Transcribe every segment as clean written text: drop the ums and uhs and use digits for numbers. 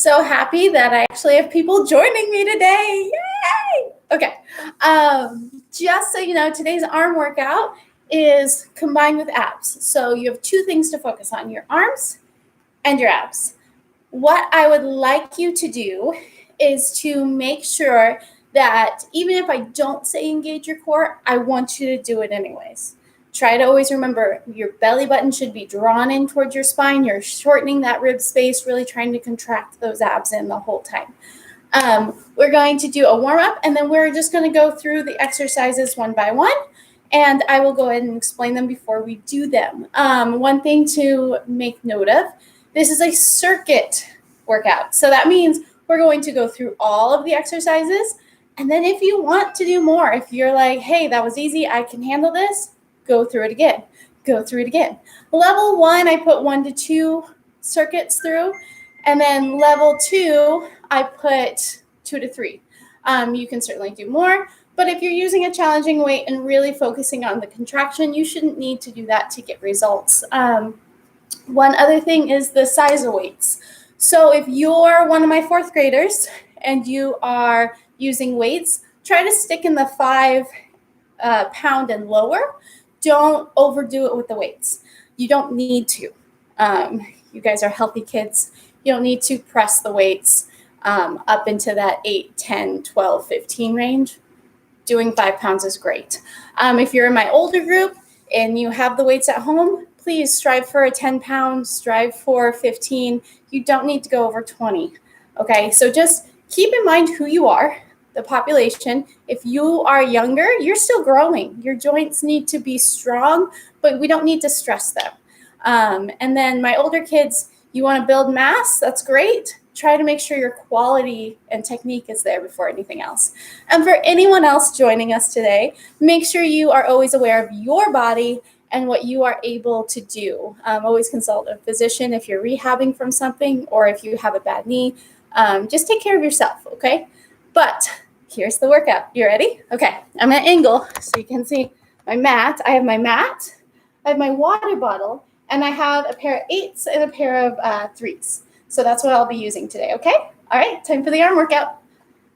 so happy that I actually have people joining me today. Yay! Okay. Just so you know, today's arm workout is combined with abs. So you have two things to focus on, your arms and your abs. What I would like you to do is to make sure that even if I don't say engage your core, I want you to do it anyways. Try to always remember your belly button should be drawn in towards your spine. You're shortening that rib space, really trying to contract those abs in the whole time. We're going to do a warm-up, and then we're just going to go through the exercises one by one, and I will go ahead and explain them before we do them. One thing to make note of, this is a circuit workout. So that means we're going to go through all of the exercises, and then if you want to do more, if you're like, hey, that was easy, I can handle this, go through it again. Go through it again. Level 1, I put 1 to 2 circuits through. And then level 2, I put 2 to 3. You can certainly do more. But if you're using a challenging weight and really focusing on the contraction, you shouldn't need to do that to get results. One other thing is the size of weights. So if you're one of my 4th graders and you are using weights, try to stick in the 5 pound and lower. Don't overdo it with the weights. You don't need to. You guys are healthy kids. You don't need to press the weights up into that 8, 10, 12, 15 range. Doing 5 pounds is great. If you're in my older group and you have the weights at home, please strive for a 10 pounds, strive for 15. You don't need to go over 20. Okay, so just keep in mind who you are. The population. If you are younger, you're still growing. Your joints need to be strong, but we don't need to stress them. And then my older kids, you want to build mass, that's great. Try to make sure your quality and technique is there before anything else. And for anyone else joining us today, make sure you are always aware of your body and what you are able to do. Always consult a physician if you're rehabbing from something or if you have a bad knee. Just take care of yourself, okay? But here's the workout. You ready? Okay, I'm at an angle so you can see my mat. I have my mat, I have my water bottle, and I have a pair of 8s and a pair of 3s. So that's what I'll be using today, okay? All right, time for the arm workout.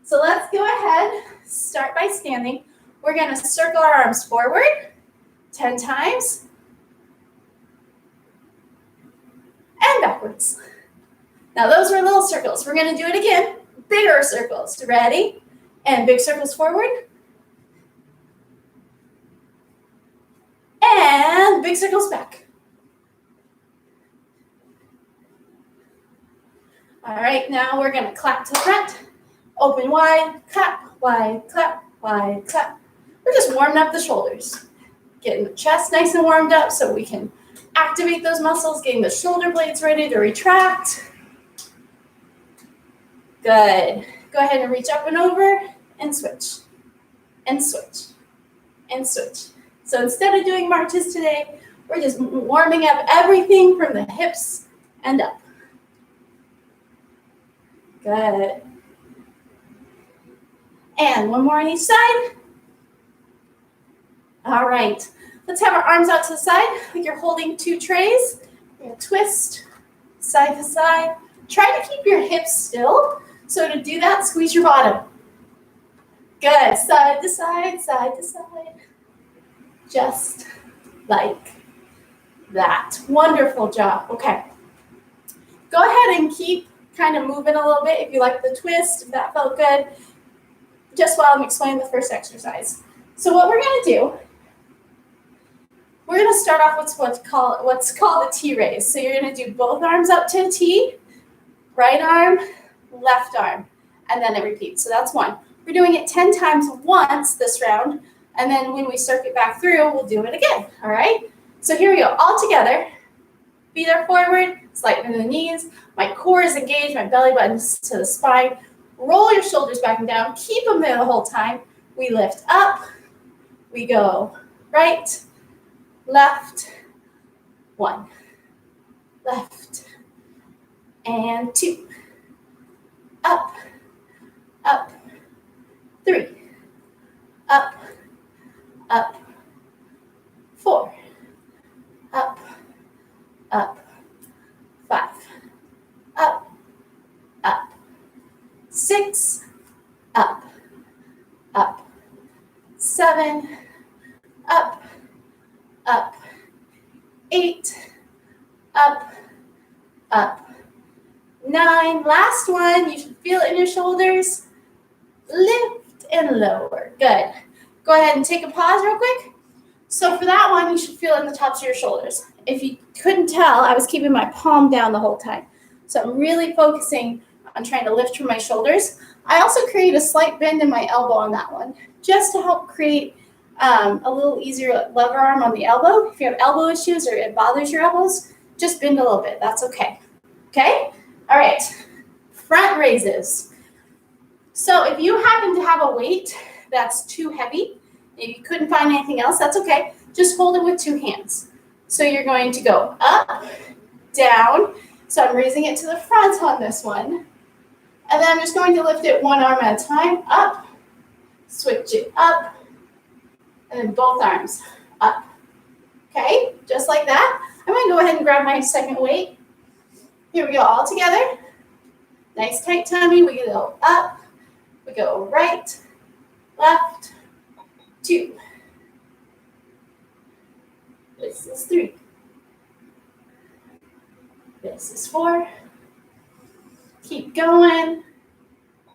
So let's go ahead, start by standing. We're gonna circle our arms forward 10 times and backwards. Now those were little circles. We're gonna do it again. Bigger circles. Ready? And big circles forward. And big circles back. All right, now we're going to clap to the front. Open wide, clap, wide, clap, wide, clap. We're just warming up the shoulders. Getting the chest nice and warmed up so we can activate those muscles, getting the shoulder blades ready to retract. Good. Go ahead and reach up and over and switch, and switch, and switch. So instead of doing marches today, we're just warming up everything from the hips and up. Good. And one more on each side. All right. Let's have our arms out to the side like you're holding 2 trays. We're going to twist side to side. Try to keep your hips still. So to do that, squeeze your bottom. Good. Side to side, side to side. Just like that. Wonderful job. Okay. Go ahead and keep kind of moving a little bit if you like the twist, if that felt good, just while I'm explaining the first exercise. So what we're going to do, we're going to start off with what's called a T raise. So you're going to do both arms up to a T, right arm, left arm, and then it repeats. So that's 1. We're doing it 10 times once this round, and then when we circuit back through, we'll do it again, all right? So here we go, all together. Feet are forward, slight bend in the knees. My core is engaged, my belly button's to the spine. Roll your shoulders back and down, keep them there the whole time. We lift up, we go right, left, 1, left, and 2, up, up, 3, up, up, 4, up, up, 5, up, up, 7, up, up, 8, up, up, 9. Last one, you should feel it in your shoulders. Lift and lower. Good. Go ahead and take a pause real quick. So for that one, you should feel it in the tops of your shoulders. If you couldn't tell, I was keeping my palm down the whole time. So I'm really focusing on trying to lift from my shoulders. I also create a slight bend in my elbow on that one, just to help create a little easier lever arm on the elbow. If you have elbow issues or it bothers your elbows, just bend a little bit. That's okay. Okay? All right. Front raises. So if you happen to have a weight that's too heavy, if you couldn't find anything else, that's okay. Just hold it with 2 hands. So you're going to go up, down. So I'm raising it to the front on this one. And then I'm just going to lift it 1 arm at a time, up, switch it up, and then both arms up. Okay, just like that. I'm going to go ahead and grab my second weight. Here we go, all together. Nice tight tummy. We go up, we go right, left, 2. This is 3. This is 4. Keep going.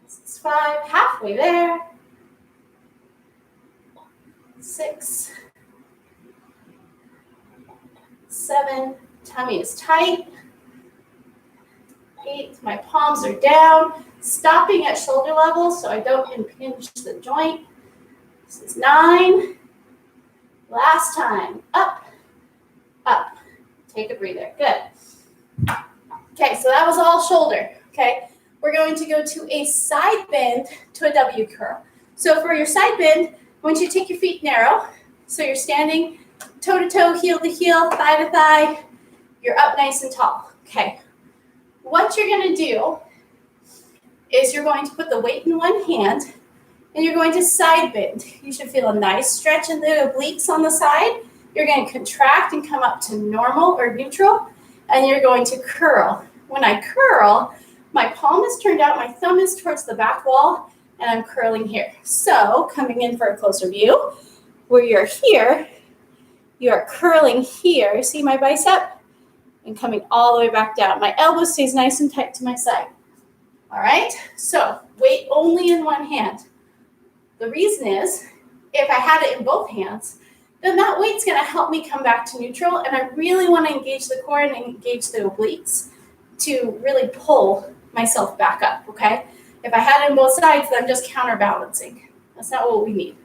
This is 5. Halfway there. 6. 7. Tummy is tight. 8. My palms are down. Stopping at shoulder level so I don't impinge the joint. This is 9. Last time. Up, up. Take a breather. Good. Okay, so that was all shoulder. Okay, we're going to go to a side bend to a W curl. So for your side bend, I want you to take your feet narrow. So you're standing toe to toe, heel to heel, thigh to thigh. You're up nice and tall. Okay. What you're going to do is you're going to put the weight in one hand and you're going to side bend. You should feel a nice stretch in the obliques on the side. You're going to contract and come up to normal or neutral, and you're going to curl. When I curl, my palm is turned out, my thumb is towards the back wall, and I'm curling here. So coming in for a closer view, where you're here, you're curling here. See my bicep? And coming all the way back down. My elbow stays nice and tight to my side. All right? So weight only in one hand. The reason is, if I had it in both hands, then that weight's going to help me come back to neutral, and I really want to engage the core and engage the obliques to really pull myself back up, okay? If I had it on both sides, then I'm just counterbalancing. That's not what we need.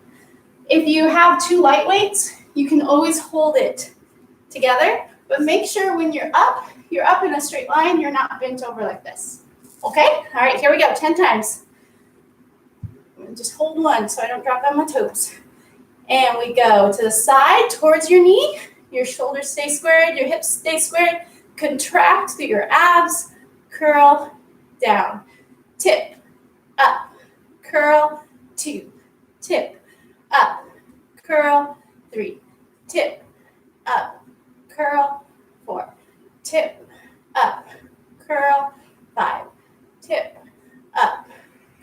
If you have 2 light weights, you can always hold it together, but make sure when you're up in a straight line, you're not bent over like this, okay? All right, here we go, 10 times. I'm gonna just hold one so I don't drop on my toes. And we go to the side, towards your knee. Your shoulders stay squared, your hips stay squared. Contract through your abs, curl, down. Tip, up, curl, 2. Tip, up, curl, 3. Tip, up, curl, 4. Tip, up, curl, 5. Tip, up,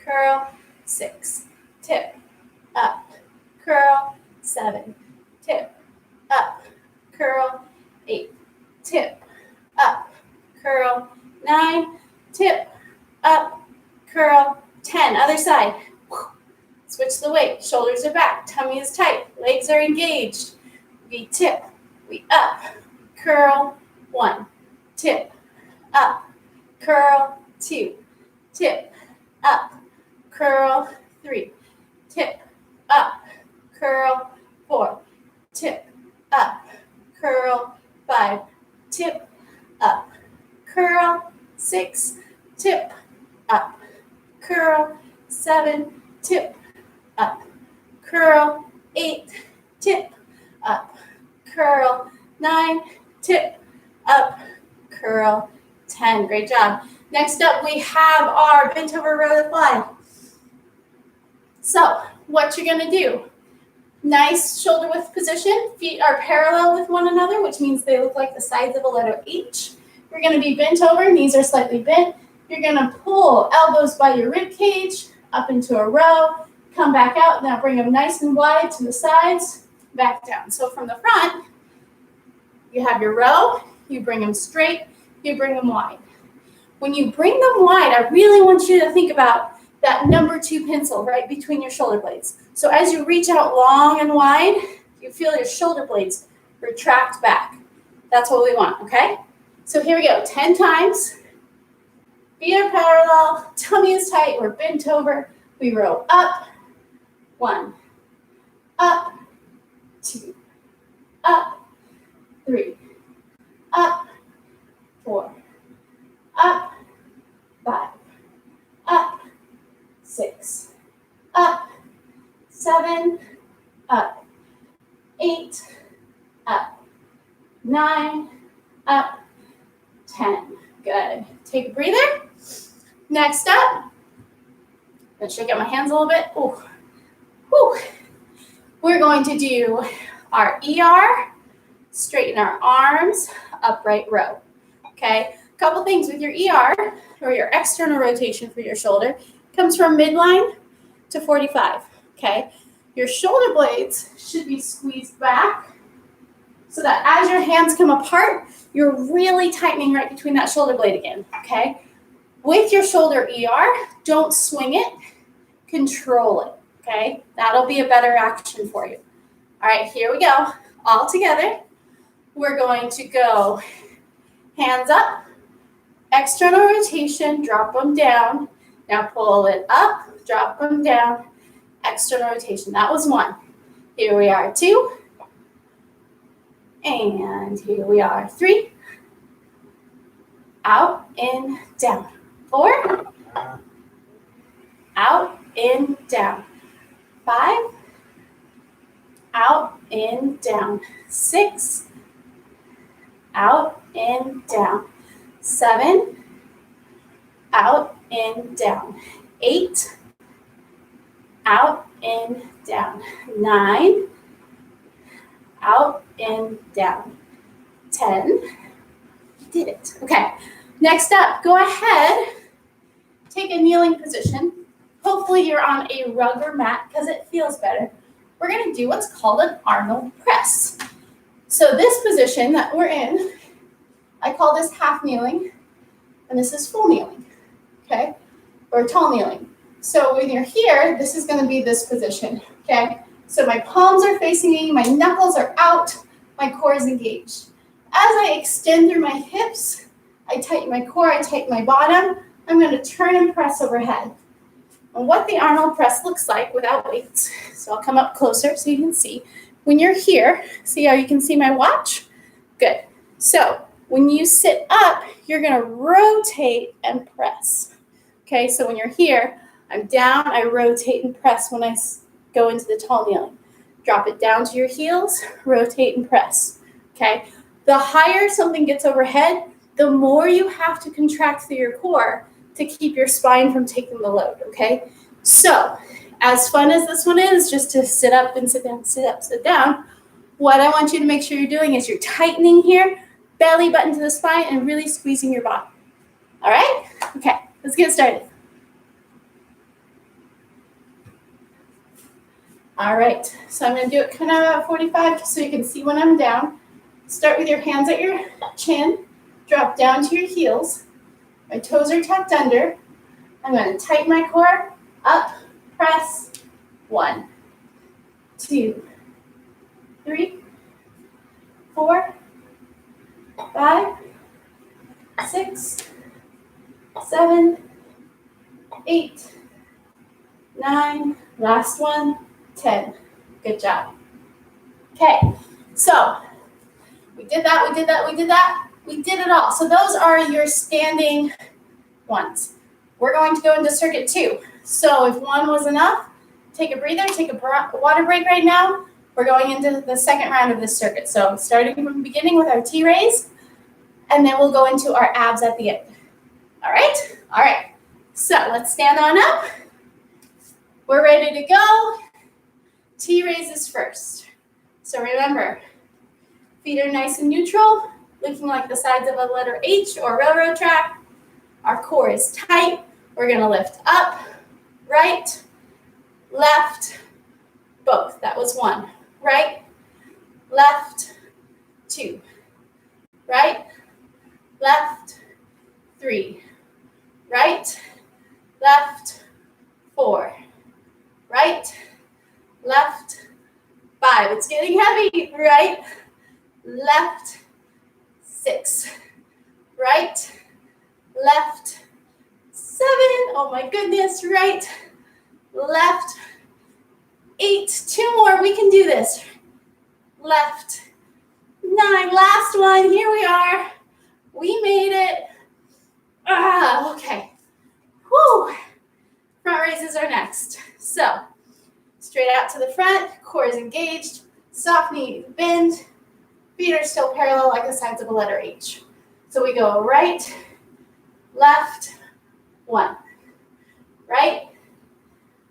curl, 6. Tip, up, curl, 7. Tip, up, curl, 8. Tip, up, curl, 9. Tip, up, curl, 10. Other side. Switch the weight. Shoulders are back. Tummy is tight. Legs are engaged. We tip. We up. Curl, 1. Tip, up, curl, 2. Tip, up, curl, 3. Tip, up, curl, 4. Tip, up, curl, 5. Tip, up, curl, 6. Tip, up, curl, 7. Tip, up, curl, 8. Tip, up, curl, 9. Tip, up, curl, 10. Great job. Next up, we have our bent over row to fly. So what you're going to do, nice shoulder width position. Feet are parallel with one another, which means they look like the sides of a letter H. You're going to be bent over, knees are slightly bent. You're going to pull elbows by your rib cage up into a row, come back out. Now bring them nice and wide to the sides, back down. So from the front, you have your row, you bring them straight, you bring them wide. When you bring them wide, I really want you to think about that number 2 pencil right between your shoulder blades. So as you reach out long and wide, you feel your shoulder blades retract back. That's what we want, okay? So here we go, 10 times. Feet are parallel, tummy is tight, we're bent over. We row up, 1, up, 2, up, 3, up, 4, up, 5, up, 6, up, 7, up, 8, up, 9, up, 10. Good. Take a breather. Next up, let's shake out my hands a little bit. Ooh. Whew. We're going to do our ER, straighten our arms, upright row. Okay? A couple things with your ER, or your external rotation for your shoulder, comes from midline to 45. Okay? Your shoulder blades should be squeezed back so that as your hands come apart, you're really tightening right between that shoulder blade again. Okay? With your shoulder ER, don't swing it, control it. Okay? That'll be a better action for you. All right, here we go. All together. We're going to go hands up, external rotation, drop them down. Now pull it up, drop them down, external rotation. That was 1. Here we are, 2. And here we are, 3. Out, in, down. 4. Out, in, down. 5. Out, in, down. 6. Out, in, down. 7. Out, in, down. 8. Out, in, down. 9. Out, in, down. 10. Did it. Okay. Next up, go ahead, take a kneeling position. Hopefully you're on a rug or mat because it feels better. We're going to do what's called an Arnold press. So this position that we're in, I call this half kneeling, and this is full kneeling, okay? Or tall kneeling. So when you're here, this is going to be this position, okay? So my palms are facing me, my knuckles are out, my core is engaged. As I extend through my hips, I tighten my core, I tighten my bottom. I'm going to turn and press overhead. And what the Arnold press looks like without weights. So I'll come up closer so you can see. When you're here, see how you can see my watch? Good. So when you sit up, you're going to rotate and press. Okay, so when you're here, I'm down, I rotate and press when I go into the tall kneeling. Drop it down to your heels, rotate and press. Okay, the higher something gets overhead, the more you have to contract through your core to keep your spine from taking the load, okay? So, as fun as this one is, just to sit up and sit down, sit up, sit down, what I want you to make sure you're doing is you're tightening here, belly button to the spine, and really squeezing your bottom. All right? Okay, let's get started. All right, so I'm gonna do it kind of at 45 so you can see when I'm down. Start with your hands at your chin, drop down to your heels. My toes are tucked under. I'm going to tighten my core, up, press. 1, 2, 3, 4, 5, 6, 7, 8, 9, last one, 10. Good job. Okay, so we did that, we did that, we did that. We did it all. So those are your standing ones. We're going to go into circuit 2. So if 1 was enough, take a breather, take a water break right now. We're going into the second round of this circuit. So starting from the beginning with our T-raise, and then we'll go into our abs at the end. All right? All right. So let's stand on up. We're ready to go. T-raises first. So remember, feet are nice and neutral, looking like the sides of a letter H or railroad track. Our core is tight. We're going to lift up, right, left, both. That was 1. Right, left, 2. Right, left, 3. Right, left, 4. Right, left, 5. It's getting heavy. Right, left, 6. Right, left, 7. Oh my goodness. Right, left, 8. 2 more. We can do this. Left, 9. Last one. Here we are. We made it. Okay. Whew. Front raises are next. So, straight out to the front, core is engaged, soft knee bend, feet are still parallel like the sides of a letter H. So we go right, left, 1. Right,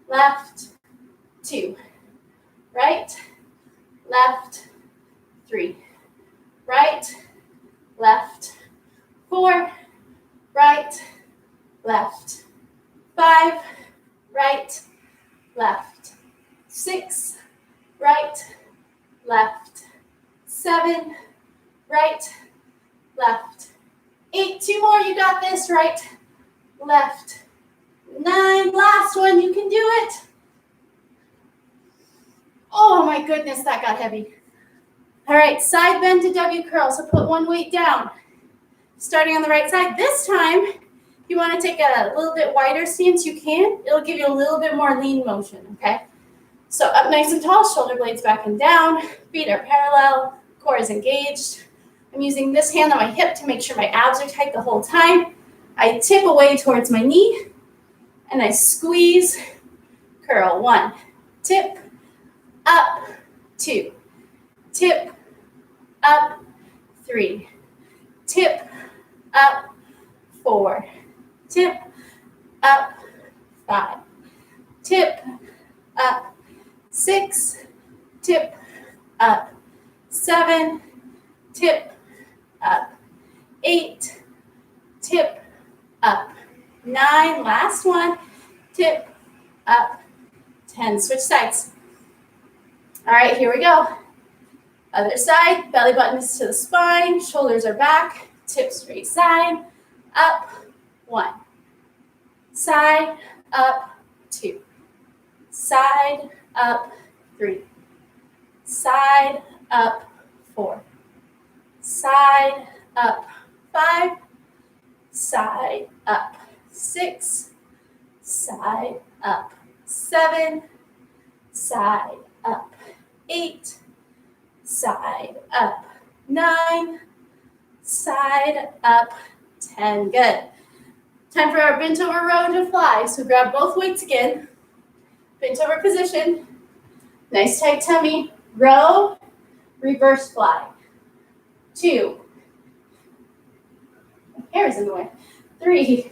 left, 2. Right, left, 3. Right, left, 4. Right, left, 5. Right, left, 6. Right, left, 7. Right, left, 8. 2 more. You got this. Right, left, 9. Last one. You can do it. Oh my goodness, that got heavy. All right, side bend to W curl. So put one weight down. Starting on the right side. This time, if you want to take a little bit wider stance, you can. It'll give you a little bit more lean motion, okay? So up nice and tall, shoulder blades back and down, feet are parallel, core is engaged. I'm using this hand on my hip to make sure my abs are tight the whole time. I tip away towards my knee, and I squeeze, curl. 1, tip, up, 2, tip, up, 3, tip, up, 4, tip, up, 5, tip, up, 6, tip, up, 7, tip, up, 8, tip, up, 9, last one, tip, up, 10. Switch sides. All right, here we go. Other side, belly button is to the spine, shoulders are back, tip straight side, up, 1, side, up, 2, side, up, 3, side, up, 4, side, up, 5, side, up, 6, side, up, 7, side, up, 8, side, up, 9, side, up, 10. Good. Time for our bent over row to fly. So grab both weights again. Bent over position. Nice tight tummy. Row, reverse fly. 2. My hair is in the way. 3,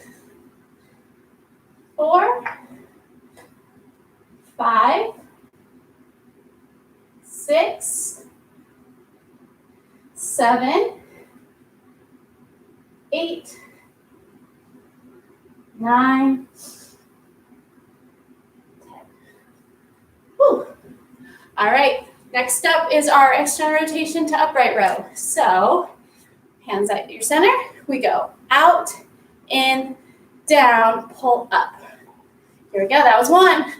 4, 5, 6, 7, 8, 9, 10. Whew. All right, next up is our external rotation to upright row. So hands at your center. We go out, in, down, pull up. Here we go. That was 1.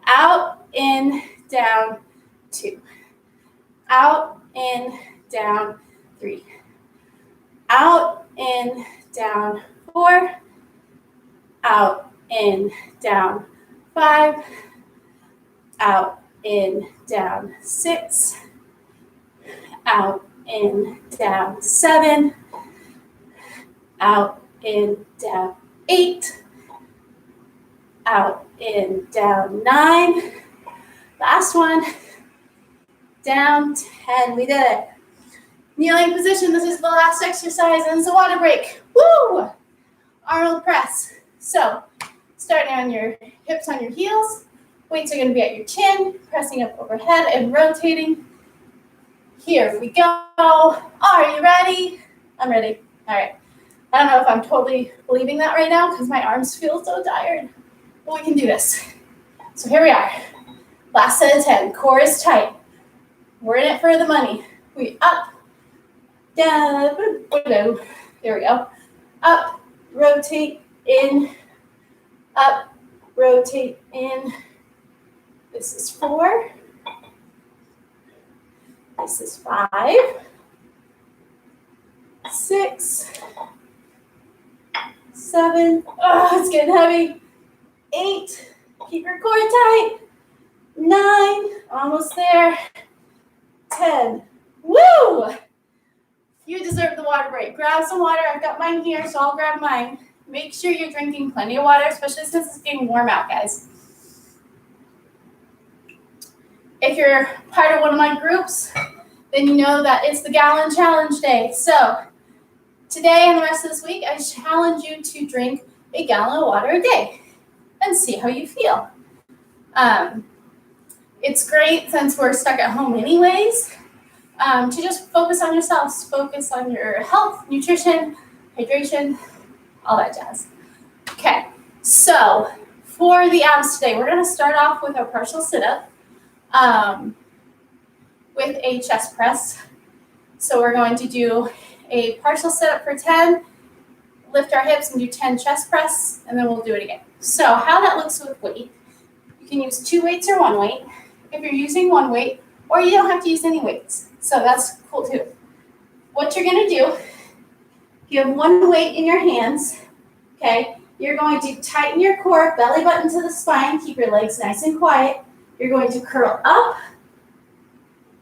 Out, in, down, 2. Out, in, down, 3. Out, in, down, 4. Out, in, down, 5. Out, in, down, 6. Out, in, down, 7. Out, in, down, 8. Out, in, down, 9. Last one. Down, 10. We did it. Kneeling position. This is the last exercise, and it's a water break. Woo! Arnold press. So, starting on your hips on your heels. Weights are going to be at your chin, pressing up overhead and rotating. Here we go. Are you ready? I'm ready. All right. I don't know if I'm totally believing that right now because my arms feel so tired. But we can do this. So here we are. Last set of 10. Core is tight. We're in it for the money. We up, down, there we go. Up, rotate, in, up, rotate, in. This is 4. This is 5, 6, 7. Oh, it's getting heavy. 8. Keep your core tight. 9. Almost there. 10. Woo! You deserve the water break. Grab some water. I've got mine here, so I'll grab mine. Make sure you're drinking plenty of water, especially since it's getting warm out, guys. If you're part of one of my groups, then you know that it's the gallon challenge day. So today and the rest of this week, I challenge you to drink a gallon of water a day and see how you feel. It's great since we're stuck at home anyways, to just focus on yourselves, focus on your health, nutrition, hydration, all that jazz. Okay, so for the abs today, we're going to start off with our partial sit-up with a chest press. So we're going to do a partial sit-up for 10, lift our hips and do 10 chest press, and then we'll do it again. So how that looks with weight, you can use 2 weights or 1 weight. If you're using 1 weight, or you don't have to use any weights. So that's cool too. What you're gonna do, you have 1 weight in your hands, okay? You're going to tighten your core, belly button to the spine, keep your legs nice and quiet. You're going to curl up,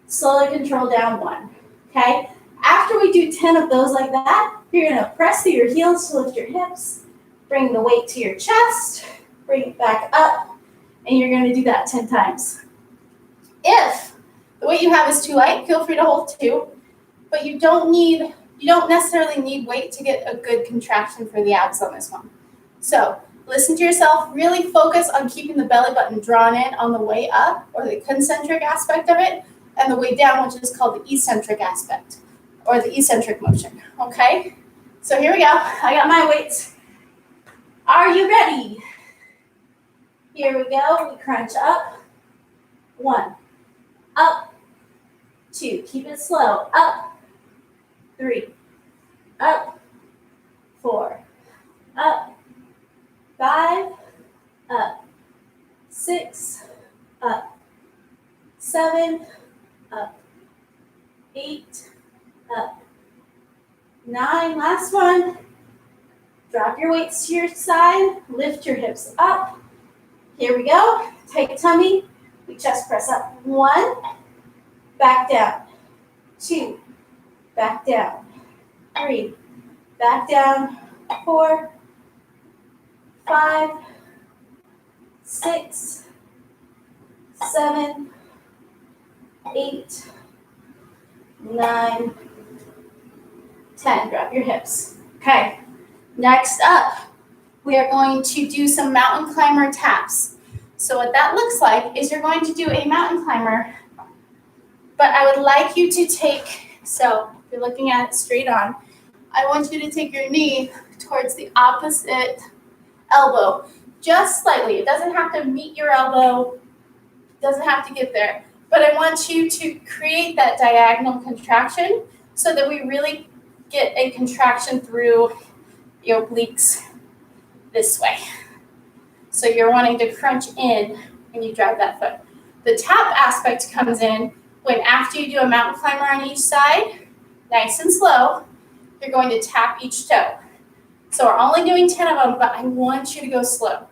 slowly control down 1, okay? After we do 10 of those like that, you're gonna press through your heels to lift your hips, bring the weight to your chest, bring it back up, and you're gonna do that 10 times. If the weight you have is too light, feel free to hold 2, but you don't necessarily need weight to get a good contraction for the abs on this one. So listen to yourself, really focus on keeping the belly button drawn in on the way up, or the concentric aspect of it, and the way down, which is called the eccentric aspect, or the eccentric motion, okay? So here we go, I got my weights. Are you ready? Here we go, we crunch up. 1, up, 2, keep it slow, up, 3, up, 4, up, 5, up, 6, up, 7, up, 8, up, 9, last one. Drop your weights to your side, lift your hips up. Here we go, tight tummy. We chest press up. 1, back down. 2, back down. 3, back down. 4, 5, 6, 7, 8, 9, 10. Drop your hips. Okay. Next up, we are going to do some mountain climber taps. So what that looks like is you're going to do a mountain climber, but I would like you to take, so if you're looking at it straight on, I want you to take your knee towards the opposite elbow, just slightly. It doesn't have to meet your elbow, it doesn't have to get there, but I want you to create that diagonal contraction so that we really get a contraction through your obliques this way. So you're wanting to crunch in when you drive that foot. The tap aspect comes in when after you do a mountain climber on each side, nice and slow, you're going to tap each toe. So we're only doing 10 of them, but I want you to go slow.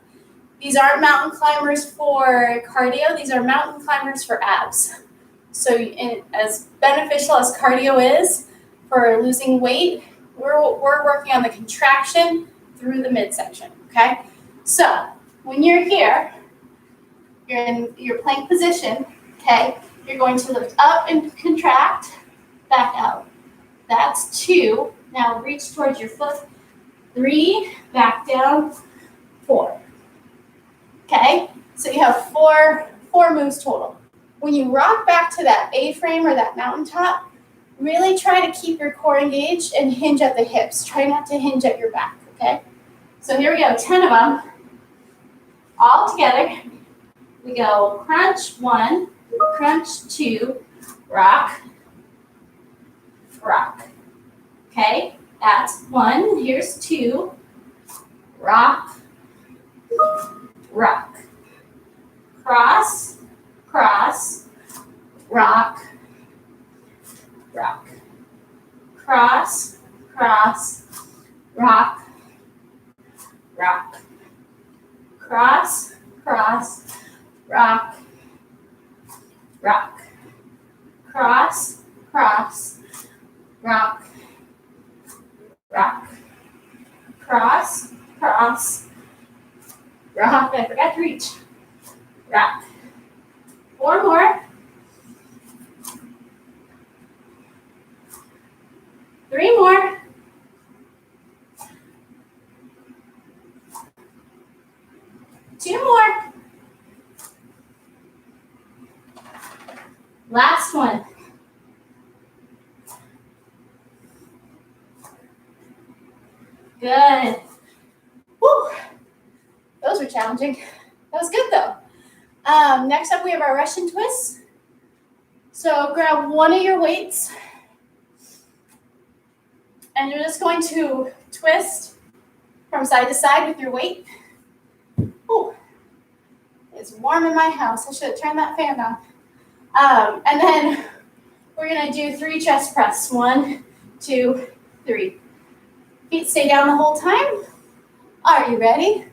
These aren't mountain climbers for cardio, these are mountain climbers for abs. So as beneficial as cardio is for losing weight, we're working on the contraction through the midsection, okay? So when you're here, you're in your plank position, okay? You're going to lift up and contract, back out. That's 2. Now reach towards your foot. 3, back down, 4. Okay? So you have four moves total. When you rock back to that A-frame or that mountaintop, really try to keep your core engaged and hinge at the hips. Try not to hinge at your back, okay? So here we go, 10 of them, all together. We go crunch 1, crunch 2, rock, rock. Okay, that's 1. Here's 2, rock, rock. Cross, cross, rock, rock. Cross, cross, rock, rock. Cross, cross, rock, rock. Cross, cross, rock, rock. Cross, cross, rock. I forgot to reach. Rock. 4 more. 3 more. 2 more. Last one. Good. Woo. Those were challenging. That was good though. Next up we have our Russian twists. So grab one of your weights and you're just going to twist from side to side with your weight. Ooh, it's warm in my house. I should have turned that fan on. And then we're gonna do 3 chest press. 1, 2, 3. Feet stay down the whole time. Are you ready?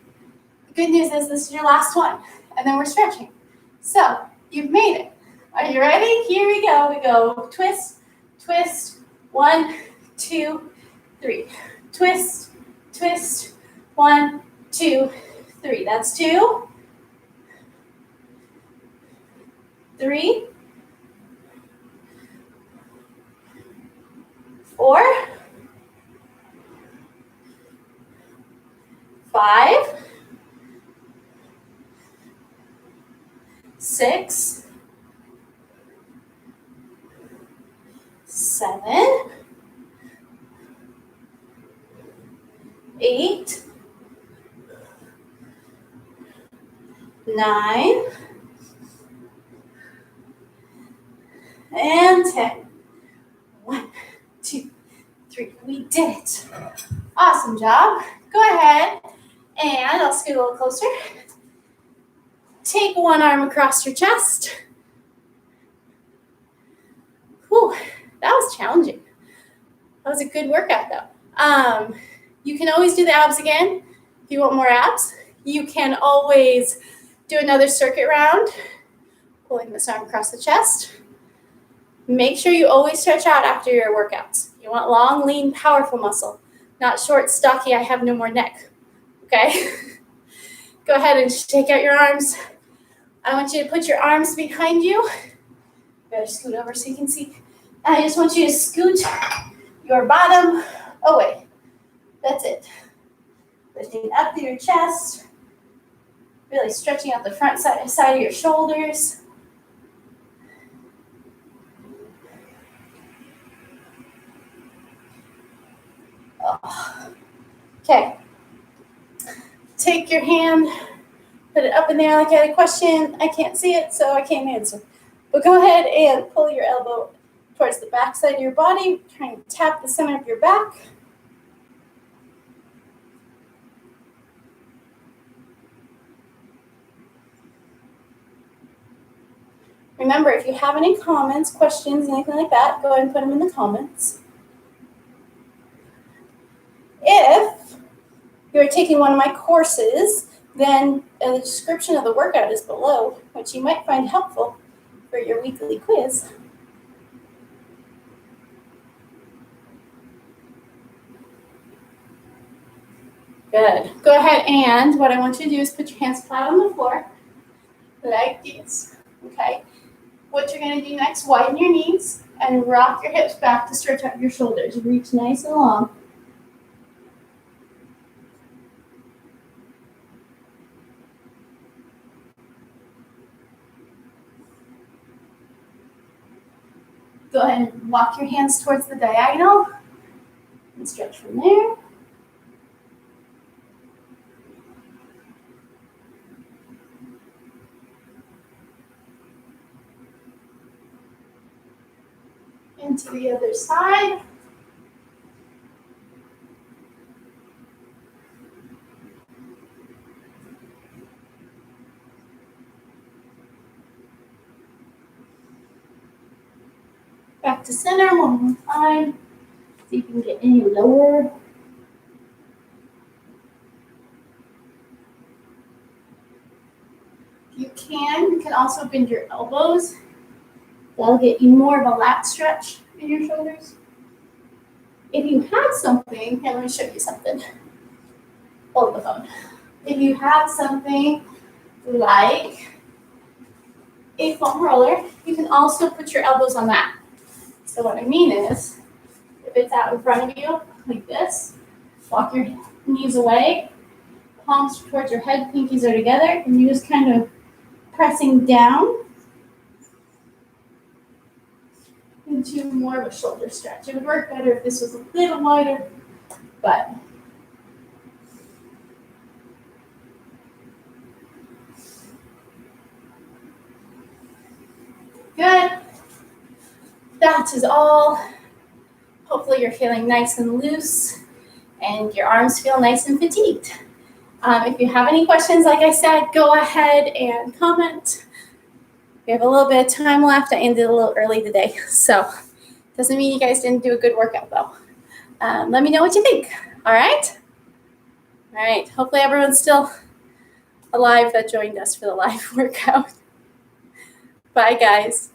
The good news is this is your last one, and then we're stretching. So you've made it. Are you ready? Here we go. We go twist, twist. 1, 2, 3. Twist, twist. 1, 2, 3. That's 2, 3, 4, 5, 6, 7, 8, 9, and 10. 1, 2, 3. We did it. Awesome job. Go ahead and I'll scoot a little closer. Take one arm across your chest. Whew, that was challenging. That was a good workout though. You can always do the abs again if you want more abs. You can always do another circuit round, pulling this arm across the chest. Make sure you always stretch out after your workouts. You want long, lean, powerful muscle, not short, stocky, I have no more neck. Okay? Go ahead and shake out your arms. I want you to put your arms behind you. Better scoot over so you can see. I just want you to scoot your bottom away. That's it. Lifting up through your chest. Really stretching out the front side of your shoulders. Oh. Okay. Take your hand, put it up in the air like I had a question. I can't see it, so I can't answer. But go ahead and pull your elbow towards the back side of your body. Try and tap the center of your back. Remember, if you have any comments, questions, anything like that, go ahead and put them in the comments. If you're taking one of my courses, then the description of the workout is below, which you might find helpful for your weekly quiz. Good. Go ahead and what I want you to do is put your hands flat on the floor, like this, okay? What you're going to do next, widen your knees and rock your hips back to stretch out your shoulders. Reach nice and long. Go ahead and walk your hands towards the diagonal and stretch from there. to the other side. Back to center one more time. See if you can get any lower. If you can also bend your elbows. That'll get you more of a lat stretch in your shoulders. If you have something, here, let me show you something. Hold the phone. If you have something like a foam roller, you can also put your elbows on that. So what I mean is, if it's out in front of you, like this, walk your knees away, palms towards your head, pinkies are together, and you're just kind of pressing down into more of a shoulder stretch. It would work better if this was a little wider, but good. That is all. Hopefully you're feeling nice and loose and your arms feel nice and fatigued. If you have any questions, like I said, go ahead and comment. We have a little bit of time left. I ended a little early today, so doesn't mean you guys didn't do a good workout though. Let me know what you think. All right? All right. Hopefully everyone's still alive that joined us for the live workout. Bye, guys.